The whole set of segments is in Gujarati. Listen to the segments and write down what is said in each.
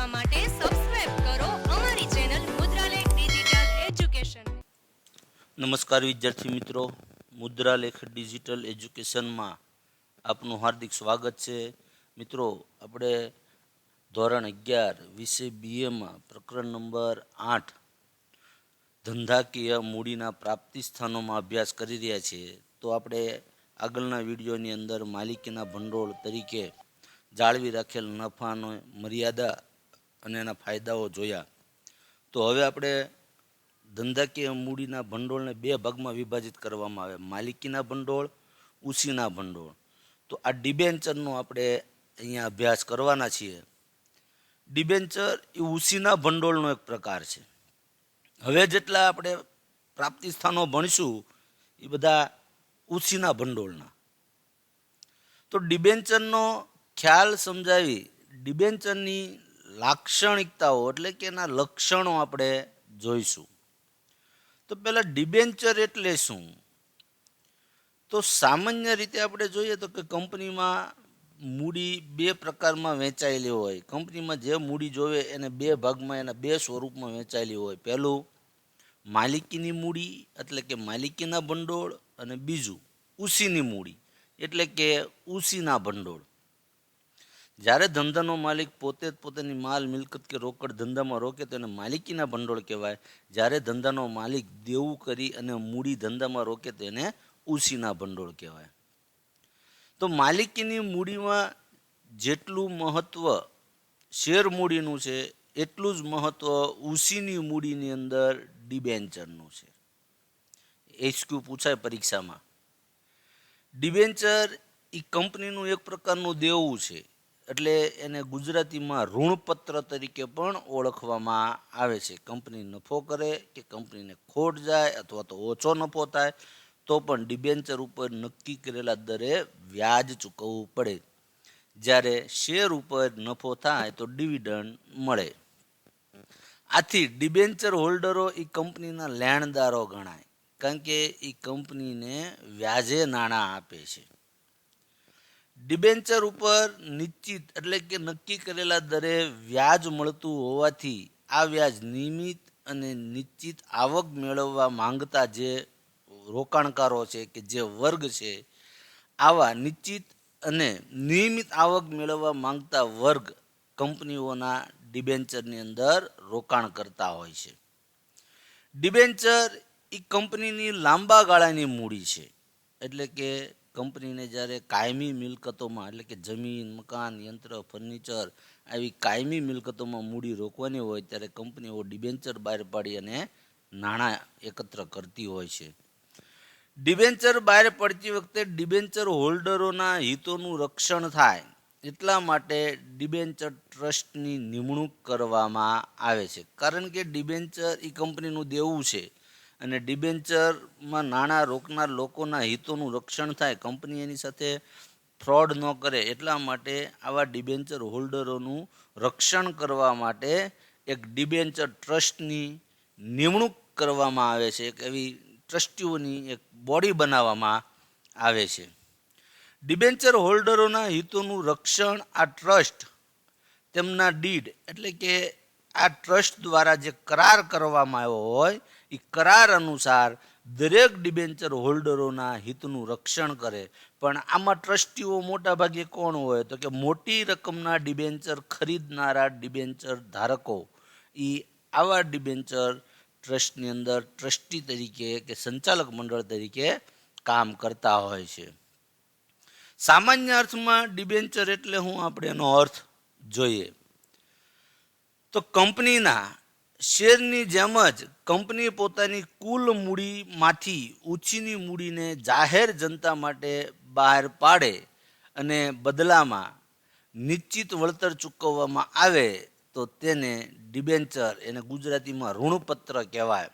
જોવા માટે સબસ્ક્રાઇબ કરો અમારી ચેનલ મુદ્રાલેખ ડિજિટલ એજ્યુકેશન। નમસ્કાર વિદ્યાર્થી મિત્રો, મુદ્રાલેખ ડિજિટલ એજ્યુકેશનમાં આપનું હાર્દિક સ્વાગત છે। મિત્રો, આપણે ધોરણ 11 વિષય બીએમાં પ્રકરણ નંબર 8 ધંધાકીય મૂડીના પ્રાપ્તિ સ્થાનોમાં અભ્યાસ કરી રહ્યા છીએ। તો આપણે આગળના વિડીયોની અંદર માલિકીના ભંડોળ તરીકે જાળવી રાખેલ નફાનો મર્યાદા અને એના ફાયદાઓ જોયા। તો હવે આપણે ધંધાકીય મૂડીના ભંડોળને બે ભાગમાં વિભાજિત કરવામાં આવે, માલિકીના ભંડોળ, ઉછીના ભંડોળ। તો આ ડિબેન્ચરનો આપણે અહીંયા અભ્યાસ કરવાના છીએ। ડિબેન્ચર એ ઉછીના ભંડોળનો એક પ્રકાર છે। હવે જેટલા આપણે પ્રાપ્તિ સ્થાનો ભણીશું એ બધા ઉછીના ભંડોળના। તો ડિબેન્ચરનો ખ્યાલ સમજાવી ડિબેન્ચરની લાક્ષણિકતાઓ એટલે કે એના લક્ષણો આપણે જોઈશું। તો પહેલાં ડિબેન્ચર એટલે શું? તો સામાન્ય રીતે આપણે જોઈએ તો કે કંપનીમાં મૂડી બે પ્રકારમાં વહેંચાયેલી હોય। કંપનીમાં જે મૂડી જોવે એને બે ભાગમાં, એના બે સ્વરૂપમાં વહેંચાયેલી હોય। પહેલું માલિકીની મૂડી એટલે કે માલિકીના ભંડોળ, અને બીજું ઉછીની મૂડી એટલે કે ઉછીના ભંડોળ। જ્યારે ધંધાનો માલિક પોતે જ પોતાની માલ મિલકત કે રોકડ ધંધામાં રોકે તો એને માલિકીના ભંડોળ કહેવાય। જ્યારે ધંધાનો માલિક દેવું કરી અને મૂડી ધંધામાં રોકે તો એને ઉછીના ભંડોળ કહેવાય। તો માલિકીની મૂડીમાં જેટલું મહત્ત્વ શેર મૂડીનું છે એટલું જ મહત્ત્વ ઉછીની મૂડીની અંદર ડિબેન્ચરનું છે। એચક્યુ પૂછાય પરીક્ષામાં। ડિબેન્ચર એ કંપનીનું એક પ્રકારનું દેવું છે, એટલે એને ગુજરાતીમાં ઋણપત્ર તરીકે પણ ઓળખવામાં આવે છે। કંપની નફો કરે કે કંપનીને ખોટ જાય અથવા તો ઓછો નફો થાય તો પણ ડિબેન્ચર ઉપર નક્કી કરેલા દરે વ્યાજ ચૂકવવું પડે। જ્યારે શેર ઉપર નફો થાય તો ડિવિડન્ડ મળે। આથી ડિબેન્ચર હોલ્ડરો એ કંપનીના લેણદારો ગણાય, કારણ કે એ કંપનીને વ્યાજે નાણાં આપે છે। ડિબેન્ચર ઉપર નિશ્ચિત એટલે કે નક્કી કરેલા દરે વ્યાજ મળતું હોવાથી આ વ્યાજ નિયમિત અને નિશ્ચિત આવક મેળવવા માંગતા જે રોકાણકારો છે કે જે વર્ગ છે, આવા નિશ્ચિત અને નિયમિત આવક મેળવવા માંગતા વર્ગ કંપનીઓના ડિબેન્ચરની અંદર રોકાણ કરતા હોય છે। ડિબેન્ચર એ કંપનીની લાંબા ગાળાની મૂડી છે, એટલે કે કંપનીને જ્યારે કાયમી મિલકતોમાં એટલે કે જમીન, મકાન, યંત્ર, ફર્નિચર આવી કાયમી મિલકતોમાં મૂડી રોકવાની હોય ત્યારે કંપનીઓ ડિબેન્ચર બહાર પાડી અને નાણાં એકત્ર કરતી હોય છે। ડિબેન્ચર બહાર પડતી વખતે ડિબેન્ચર હોલ્ડરોના હિતોનું રક્ષણ થાય એટલા માટે ડિબેન્ચર ટ્રસ્ટની નિમણૂક કરવામાં આવે છે। કારણ કે ડિબેન્ચર એ કંપનીનું દેવું છે અને ડિબેન્ચરમાં નાણાં રોકનાર લોકોના હિતોનું રક્ષણ થાય, કંપની એની સાથે ફ્રોડ ન કરે એટલા માટે આવા ડિબેન્ચર હોલ્ડરોનું રક્ષણ કરવા માટે એક ડિબેન્ચર ટ્રસ્ટની નિમણૂક કરવામાં આવે છે। એક એવી ટ્રસ્ટીઓની એક બોડી બનાવવામાં આવે છે। ડિબેન્ચર હોલ્ડરોના હિતોનું રક્ષણ આ ટ્રસ્ટ તેમના ડીડ એટલે કે આ ટ્રસ્ટ દ્વારા જે કરાર કરવામાં આવ્યો હોય એ કરાર અનુસાર દરેક ડિબેન્ચર હોલ્ડરોના હિતનું રક્ષણ કરે। પણ આમાં ટ્રસ્ટીઓ મોટા ભાગે કોણ હોય તો કે મોટી રકમના ડિબેન્ચર ખરીદનારા ડિબેન્ચર ધારકો એ આવા ડિબેન્ચર ટ્રસ્ટની અંદર ટ્રસ્ટી તરીકે કે સંચાલક મંડળ તરીકે કામ કરતા હોય છે। સામાન્ય અર્થમાં ડિબેન્ચર એટલે હું આપણે એનો અર્થ જોઈએ તો કંપનીના શેરની જેમ જ કંપની પોતાની કુલ મૂડીમાંથી ઉછીની મૂડીને જાહેર જનતા માટે બહાર પાડે અને બદલામાં નિશ્ચિત વળતર ચૂકવવામાં આવે તો તેને ડિબેન્ચર, એને ગુજરાતીમાં ઋણપત્ર કહેવાય।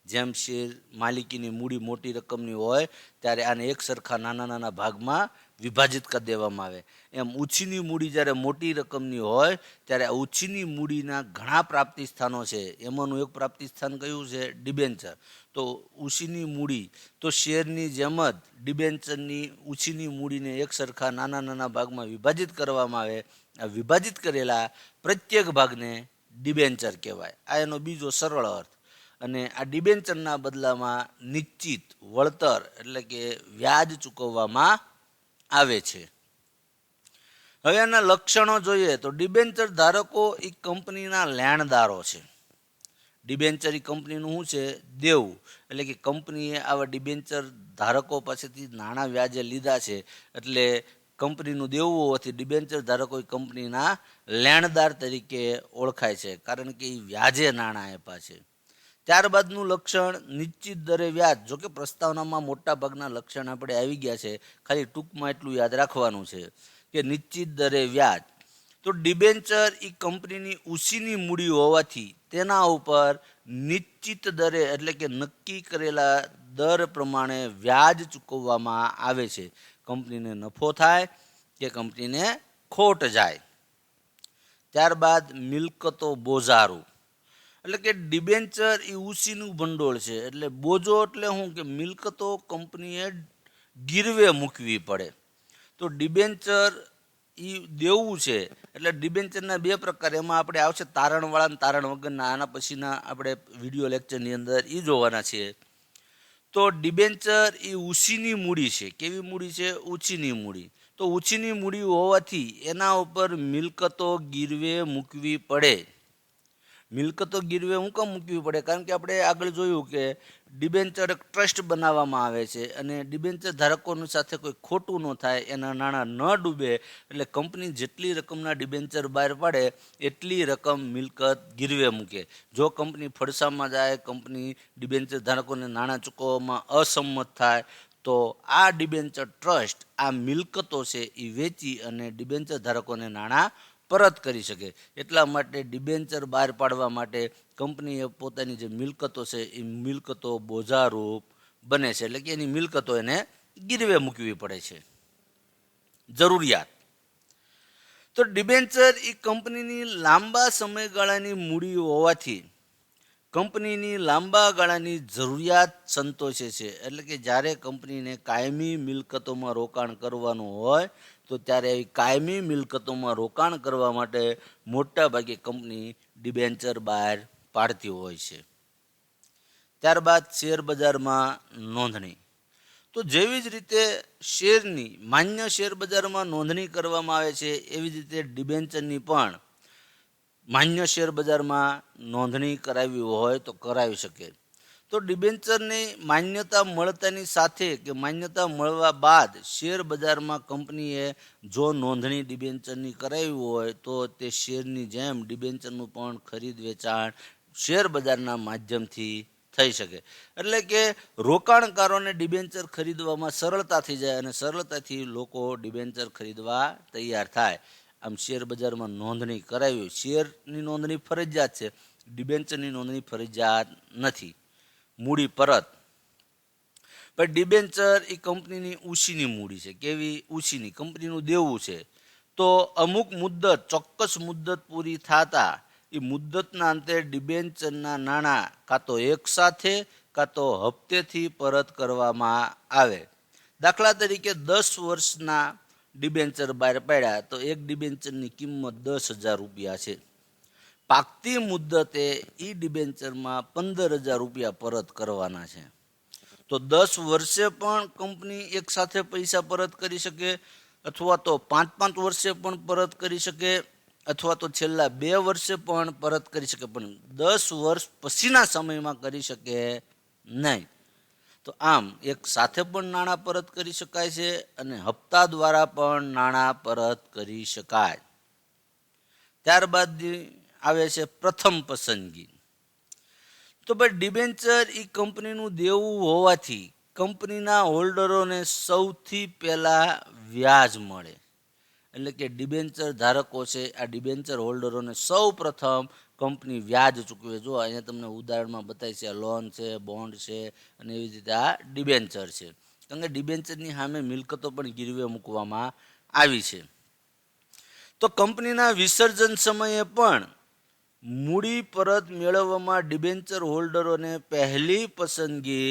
જેમ શેર માલિકીની મૂડી મોટી રકમની હોય ત્યારે આને એક સરખા નાના નાના ભાગમાં વિભાજિત કરી દેવામાં આવે. એમ ઉછીની મૂડી જ્યારે મોટી રકમની હોય ત્યારે આ ઉછીની મૂડીના ઘણા પ્રાપ્તિ સ્થાનો છે. એમાંનું એક પ્રાપ્તિ સ્થાન કયું છે? ડિબેન્ચર. તો ઉછીની મૂડી તો શેરની જેમ જ ડિબેન્ચરની ઉછીની મૂડીને એક સરખા નાના નાના ભાગમાં વિભાજિત કરવામાં આવે. આ વિભાજિત કરેલા પ્રત્યેક ભાગને ડિબેન્ચર કહેવાય. આ એનો બીજો સરળ અર્થ. અને આ ડિબેન્ચરના બદલામાં નિશ્ચિત વળતર એટલે કે વ્યાજ ચૂકવવામાં આવે છે. હવે આના લક્ષણો જોઈએ તો ડિબેન્ચર ધારકો એ કંપનીના લેણદારો છે. ડિબેન્ચર એ કંપનીનું શું છે? દેવું. એટલે કે કંપનીએ આવા ડિબેન્ચર ધારકો પાસેથી નાણાં વ્યાજે લીધા છે એટલે કંપનીનું દેવું હોવાથી ડિબેન્ચર ધારકો એ કંપનીના લેણદાર તરીકે ઓળખાય છે, કારણ કે એ વ્યાજે નાણાં આપ્યા છે. ત્યારબાદનું લક્ષણ નિશ્ચિત દરે વ્યાજ. જોકે પ્રસ્તાવનામાં મોટા ભાગના લક્ષણ આપણે આવી ગયા છે, ખાલી ટૂંકમાં એટલું યાદ રાખવાનું છે કે નિશ્ચિત દરે વ્યાજ. તો ડિબેન્ચર એ કંપનીની ઉછીની મૂડી હોવાથી તેના ઉપર નિશ્ચિત દરે એટલે કે નક્કી કરેલા દર પ્રમાણે વ્યાજ ચૂકવવામાં આવે છે. કંપનીને નફો થાય કે કંપનીને ખોટ જાય. ત્યારબાદ મિલકતો બોજારું. એટલે કે ડિબેન્ચર એ ઉછીનું ભંડોળ છે. એટલે બોજો એટલે શું કે મિલકતો કંપનીએ ગીરવે મૂકવી પડે. તો ડિબેન્ચર એ દેવું છે એટલે ડિબેન્ચરના બે પ્રકાર એમાં આપણે આવશે, તારણવાળા અને તારણ વગરના. આના પછીના આપણે વિડીયો લેક્ચરની અંદર એ જોવાના છીએ. તો ડિબેન્ચર એ ઉછીની મૂડી છે. કેવી મૂડી છે? ઉછીની મૂડી. તો ઉછીની મૂડી હોવાથી એના ઉપર મિલકતો ગીરવે મૂકવી પડે. મિલકતો ગીરવે હું કેમ મૂકવી પડે? કારણ કે આપણે આગળ જોયું કે ડિબેન્ચર એક ટ્રસ્ટ બનાવવામાં આવે છે અને ડિબેન્ચર ધારકોની સાથે કોઈ ખોટું ન થાય, એના નાણાં ન ડૂબે એટલે કંપની જેટલી રકમના ડિબેન્ચર બહાર પાડે એટલી રકમ મિલકત ગીરવે મૂકે. જો કંપની ફડસામાં જાય, કંપની ડિબેન્ચર ધારકોને નાણાં ચૂકવવામાં અસંમત થાય તો આ ડિબેન્ચર ટ્રસ્ટ આ મિલકતો છે એ વેચી અને ડિબેન્ચર ધારકોને નાણાં પરત કરી શકે. એટલા માટે ડિબેન્ચર બહાર પાડવા માટે કંપનીએ પોતાની જે મિલકતો છે એ મિલકતો બોજારૂપ બને છે. એટલે કે એની મિલકતો એને ગીરવે મૂકવી પડે છે. જરૂરિયાત. તો ડિબેન્ચર એ કંપનીની લાંબા સમયગાળાની મૂડી હોવાથી કંપનીની લાંબા ગાળાની જરૂરિયાત સંતોષે છે. એટલે કે જ્યારે કંપનીને કાયમી મિલકતોમાં રોકાણ કરવાનું હોય તો ત્યારે એવી કાયમી મિલકતોમાં રોકાણ કરવા માટે મોટા ભાગે કંપની ડિબેન્ચર બહાર પાડતી હોય છે. ત્યારબાદ શેર બજારમાં નોંધણી. તો જેવી જ રીતે શેરની માન્ય શેર બજારમાં નોંધણી કરવામાં આવે છે એવી જ રીતે ડિબેન્ચરની પણ માન્ય શેર બજારમાં નોંધણી કરાવી હોય તો કરાવી શકે. તો ડિબેન્ચરની માન્યતા મળતાની સાથે કે માન્યતા મળવા બાદ શેર બજારમાં કંપનીએ જો નોંધણી ડિબેન્ચરની કરાવી હોય તો તે શેરની જેમ ડિબેન્ચરનું પણ ખરીદ વેચાણ શેર બજારના માધ્યમથી થઈ શકે. એટલે કે રોકાણકારોને ડિબેન્ચર ખરીદવામાં સરળતા થઈ જાય અને સરળતાથી લોકો ડિબેન્ચર ખરીદવા તૈયાર થાય. આમ શેર બજારમાં નોંધણી કરાવી. શેરની નોંધણી ફરજિયાત છે, ડિબેન્ચરની નોંધણી ફરજિયાત નથી. મૂડી પરત. પણ ડિબેન્ચર એ કંપનીની ઉછીની મૂડી છે. કેવી? ઉછીની. કંપનીનું દેવું છે. તો અમુક મુદ્દત, ચોક્કસ મુદ્દત પૂરી થતા એ મુદ્દતના અંતે ડિબેન્ચરના નાણાં કાં તો એકસાથે કાં તો હપ્તેથી પરત કરવામાં આવે. દાખલા તરીકે 10 વર્ષના ડિબેન્ચર બહાર પાડ્યા તો એક ડિબેન્ચરની કિંમત 10,000 રૂપિયા છે. પાકતી મુદ્દતે એ ડિબેન્ચરમાં 15,000 રૂપિયા પરત કરવાના છે. તો 10 વર્ષે પણ કંપની એક સાથે પૈસા પરત કરી શકે, અથવા તો 5-5 વર્ષે પણ પરત કરી શકે, અથવા તો છેલ્લા 2 વર્ષે પણ પરત કરી શકે, પણ 10 વર્ષ પછીના સમયમાં કરી શકે નહીં. તો આમ એક સાથે પણ નાણાં પરત કરી શકાય છે અને હપ્તા દ્વારા પણ નાણાં પરત કરી શકાય. ત્યારબાદ આવે છે પ્રથમ પસંદગી. તો ભાઈ ડિબેન્ચર એ કંપનીનું દેવું હોવાથી કંપનીના હોલ્ડરોને સૌથી પહેલાં વ્યાજ મળે. એટલે કે ડિબેન્ચર ધારકો છે, આ ડિબેન્ચર હોલ્ડરોને સૌ પ્રથમ કંપની વ્યાજ ચૂકવે. જો અહીંયા તમને ઉદાહરણમાં બતાવી છે, લોન છે, બોન્ડ છે અને એવી રીતે આ ડિબેન્ચર છે. કારણ કે ડિબેન્ચરની સામે મિલકતો પણ ગીરવે મૂકવામાં આવી છે. તો કંપનીના વિસર્જન સમયે પણ મૂડી પરત મેળવવામાં ડિબેન્ચર હોલ્ડરોને પહેલી પસંદગી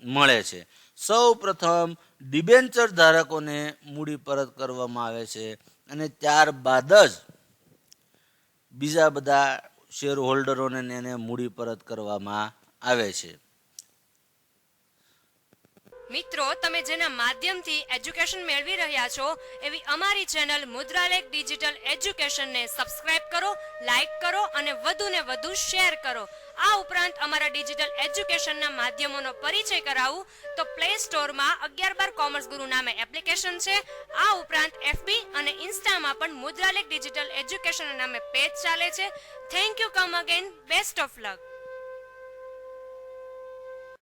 મળે છે. સૌ પ્રથમ ડિબેન્ચર ધારકોને મૂડી પરત કરવામાં આવે છે અને ત્યારબાદ જ બીજા બધા શેર હોલ્ડરોને એને મૂડી પરત કરવામાં આવે છે. મિત્રો, તમે જેના માધ્યમથી એજ્યુકેશન મેળવી રહ્યા છો એવી અમારી ચેનલ મુદ્રાલેખ ડિજિટલ એજ્યુકેશનને સબસ્ક્રાઇબ કરો, લાઇક કરો અને વધુને વધુ શેર કરો. આ ઉપરાંત અમારા ડિજિટલ એજ્યુકેશનના માધ્યમોનો પરિચય કરાવું તો પ્લે સ્ટોરમાં 11/12 કોમર્સ ગુરુ નામે એપ્લિકેશન છે. આ ઉપરાંત FB અને ઇન્સ્ટામાં પણ મુદ્રાલેખ ડિજિટલ એજ્યુકેશન નામે પેજ ચાલે છે. Thank you. Come again. Best of luck.